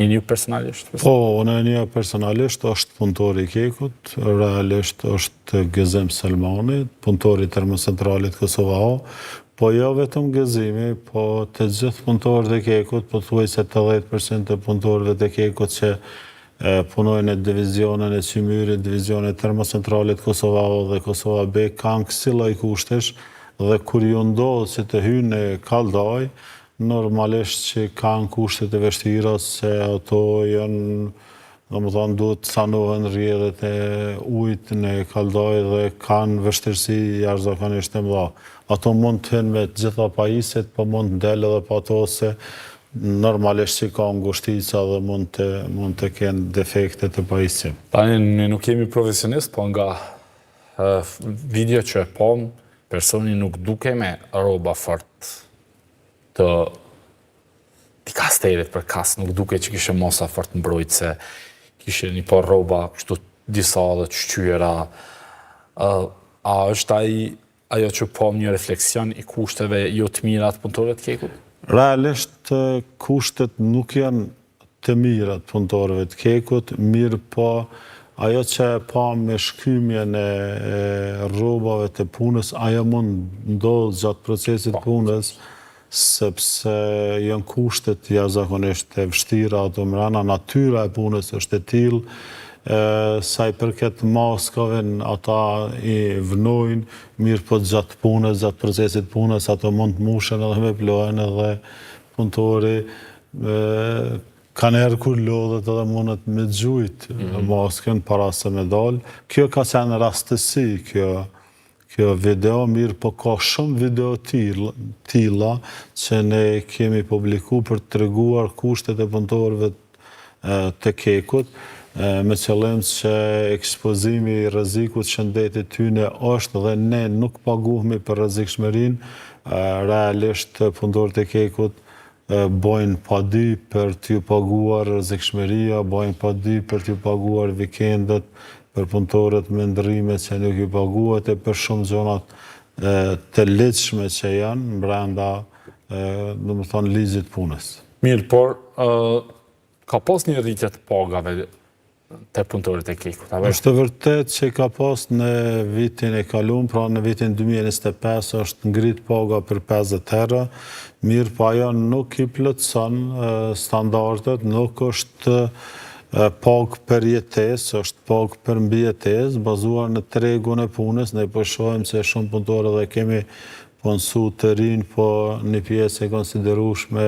Një personalisht? Po, unë një personalisht është punëtori i Kekut, realisht është Gëzim Selmani, punëtori i Termocentralit Kosovao, po jo vetëm Gëzimi, po të gjithë punëtorët e Kekut, po thuaj se 80% të punëtorëve të Kekut që punojnë në divizionën e Qymyrit, divizionën e Termocentralit Kosovao dhe Kosova B, kanë kësi lloj kushtesh dhe kur ju ndodhë që të hynë në kaldaj, normalisht që kanë kushtet e vështira se ato janë, domethënë duhet të sanohen rrjedhët e ujit në kaldaj dhe kanë vështirësi jashtëzakonisht të mëdha. Ato mund të hynë me të gjitha pajiset, po mund të delë edhe pa ato se normalisht që ka ngushtica dhe mund të kenë defekte të pajisim. Tani ne nuk jemi profesionist, po nga video që e pom, personi nuk duke me rroba fort të kasterit për kas, nuk duke që kishe mosa fort mbrojtëse, kishe një por rroba, kështu disa dhe të shqyera. A është ajo që pom një refleksion i kushteve jo të mira të punëtorëve të Kekut? Realisht kushtet nuk janë të mira të punëtorëve të Kekut, mirë po ajo që e pa me shkymjen e rrobave të punës, ajo mund ndodhë gjatë procesit punës, sepse janë kushtet jashtëzakonisht e vështira ato mrena, natyra e punës është e tillë, sa i përket maskave, ata i vnojnë, mirë po gjatë punës, gjatë procesit punës, ato mund të mushen edhe me plojnë edhe punëtori kanë herë kur lodhet edhe mundet me gjujt masken para se me dalë. Kjo ka qenë rastësi, kjo video, mirë po ka shumë video tilla që ne kemi publiku për të treguar kushtet e punëtorëve të Kekut, me qëllim që ekspozimi i rrezikut shëndetit tyne është dhe ne nuk paguhemi për rrezikshmërinë, realisht punëtorët e Kekut bojnë padi për t'ju paguar rrezikshmëria, bojnë padi për t'ju paguar vikendet, për punëtorët me ndrime që nuk ju paguhet e për shumë zonat të lehtëshme që janë brenda, domethënë ligjit punës. Mirë, por ka pas një rritje të pagave të punëtorët e Kekut? Është vërtet që ka pas në vitin e kaluar, pra në vitin 2025 është ngrit paga për 50 herë, mirë po ajo nuk i plotson standardet, nuk është pagë për jetesë, është pagë për mbijetesë, bazuar në tregun e punës. Ne po shohim se shumë punëtorë dhe kemi punësu të rinj, po një pjesë e konsiderueshme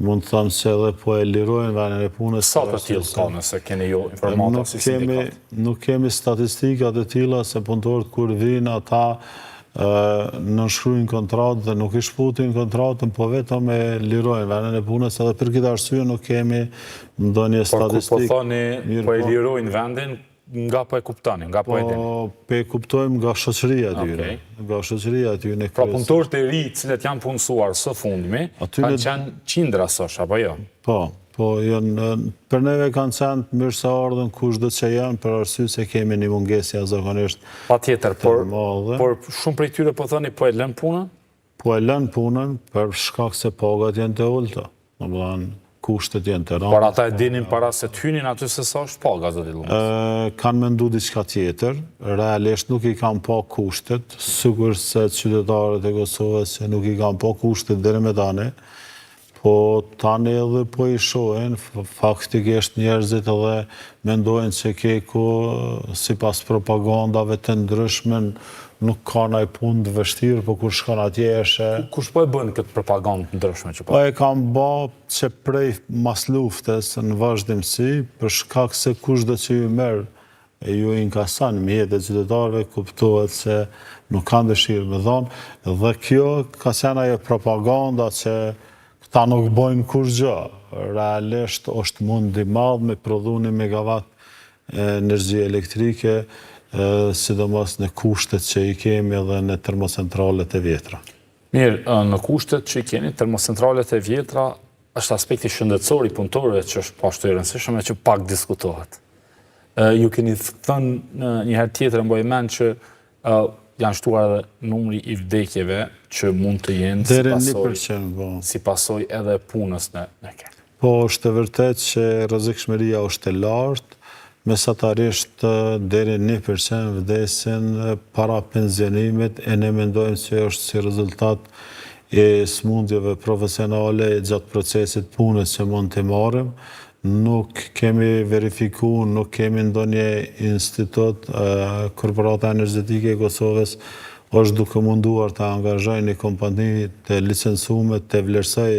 mund të thëmë se edhe po e lirojnë vendin e punës. Sa të tillë ka nëse keni jo informata si sindikat? Nuk kemi statistikat e tilla se punëtorët kur vinë ata nënshkruajnë kontratë dhe nuk i shfutin kontratën, po vetëm e lirojnë vendin e punës, edhe për këtë arsye nuk kemi ndonjë statistikë. Por ku po thoni, po e lirojnë vendin, nga po e kuptoni, nga po e dini? Po e kuptojmë nga shoqëria tyre. Nga shoqëria tyre. Pra punëtorët e ri, cilët janë punësuar së fundmi, kanë qenë qindra sosh, apo jo? Po, për neve kanë qenë të mirë se ardhën kushdo që janë, për arsye se kemi një mungesë jashtëzakonisht. Patjetër, por shumë prej tyre po thoni po e lën punën? Po e lën punën për shkak se pagat janë të ulta. Domethënë kushtet janë të rënda. Por ata e dinin para se të hynin aty se sa është paga, zoti Llumas? Kanë mendu diçka tjetër, realisht nuk i kanë pa kushtet, sikur se qytetarët e Kosovës që nuk i kanë pa kushtet deri me tani, po tani edhe po i shohin, faktikisht njerëzit edhe mendojnë që Keku, sipas propagandave të ndryshme, nuk ka ndaj punë të vështirë, po kur shkon atje është... Kush po e bën këtë propagandë të ndryshme që po? Po e kam bë që prej mas luftës në vazhdimsi, për shkak se kushdo që ju merr e ju inkason mjetet e qytetarëve, kuptohet se nuk kanë dëshirë me dhonë, dhe kjo ka qenë ajo propaganda që ta nuk bojnë kur gjë. Realisht është mundi madh me prodhu 1 megawatt energji elektrike, sidomos në kushtet që i kemi edhe në termocentralet e vjetra. Mirë, në kushtet që i keni termocentralet e vjetra, është aspekti shëndetësor i punëtorëve që është pashtu i rëndësishëm e që pak diskutohet. Ju keni thënë një herë tjetër, mbaj mend që janë shtuar edhe numri i vdekjeve që mund të jenë si pasojë edhe punës në Kekë. Po, është e vërtet që rrezikshmëria është e lartë, mesatarisht deri 1% vdesin para pensionimit e ne mendojmë se është si rezultat e smundjeve profesionale e gjatë procesit punës që mund të marrim. Nuk kemi verifikuar, nuk kemi ndonjë institut, Korporata Energjetike e Kosovës është duke munduar të angazhoj një kompani të licencume të vlerësoj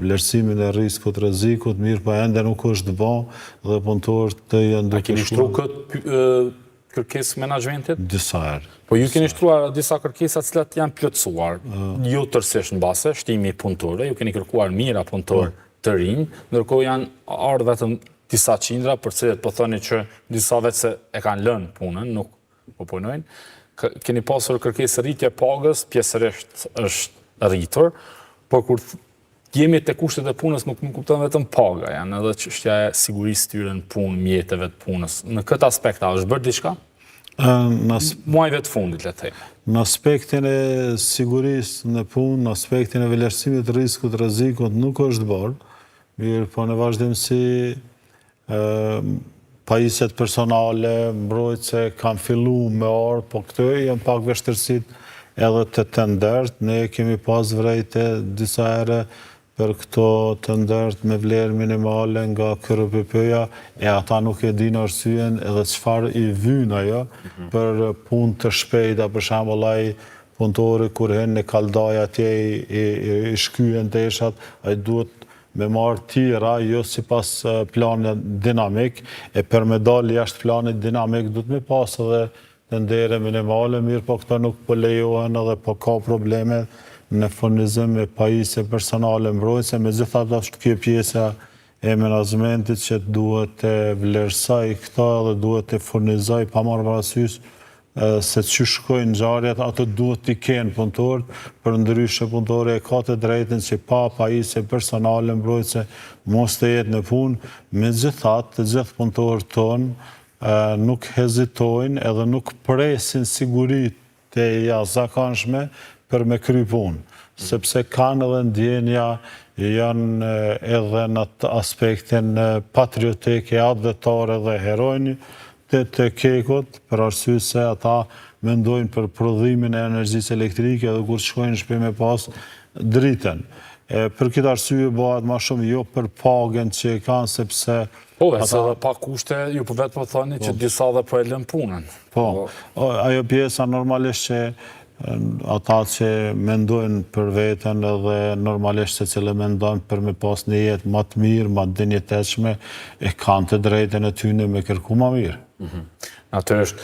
vlerësimin e riskut, rrezikut, mirë po ende nuk është bën dhe punëtorët të janë duke A keni shtruar këtë kërkesë menaxhmentit? Disa herë. Po ju keni shtruar disa kërkesa të cilat janë plotësuar, jo tërësisht mbase shtimi i punëtorëve, ju keni kërkuar mira punëtorë të rinj, ndërkohë janë ardhur vetëm disa qindra, për cilët po thoni që disa vetë se e kanë lënë punën, nuk po punojnë. Keni pasur kërkesë rritje pagës, pjesërisht është rritur, por kur jemi te kushtet e punës nuk kupton vetëm paga, janë edhe çështja e sigurisë tyre në punë, mjeteve të punës. Në këtë aspekt a është bërë diçka? Muajve të fundit, le të themi. Në aspektin e sigurisë në punë, në aspektin e vlerësimit të riskut, rrezikut nuk është bërë, mirë po në vazhdimsi pajisjet personale, mbrojtëse kanë filluar me orë, po këto janë pak vështirësit edhe të tendert. Ne kemi pas vrejtë disa herë për këto tendert me vlerë minimale nga KRPP-ja, e ata nuk e dinë arsyen edhe çfarë i vyn ajo për punë të shpejta, për shembull ai punëtori kur hyn në kaldaj atje i shkyen teshat, ai duhet me marrë tira, jo si pas planit dinamik, e për me dalë jashtë planit dinamik, du të me pasë edhe të ndere minimale, mirë po këto nuk po lejohen edhe po ka probleme në furnizim me pajisje personale mbrojtëse, me gjithat është kjo pjesa e menaxhmentit që duhet të vlerësoj këta dhe duhet të furnizoj pa marrë parasysh se që shkojnë ngjarjet, ato duhet t'i kenë punëtorët, për ndryshe punëtori e ka të drejtën që pa pajisje personale mbrojtëse mos të jetë në punë, megjithatë të gjithë punëtorët tonë nuk hezitojnë edhe nuk presin siguritë e jashtëzakonshme për me kry punë, sepse kanë edhe ndjenja, janë edhe në aspektin patriotik e advetare dhe herojnë të kekut, për arsye se ata mendojnë për prodhimin e energjisë elektrike dhe kur shkojnë në shtëpi me pas dritën. Për këtë arsye bëhet më shumë jo për pagën që e kanë, sepse po, se edhe pa kushte, ju po vetë po thoni që disa dhe po e lën punën. Po, ajo pjesa normalisht që ata që mendojnë për veten edhe normalisht se cilë mendojnë për me pas një jetë më të mirë, më të dinjitetshme, e kanë të drejtën e tyre me kërku më mirë. Natyrisht.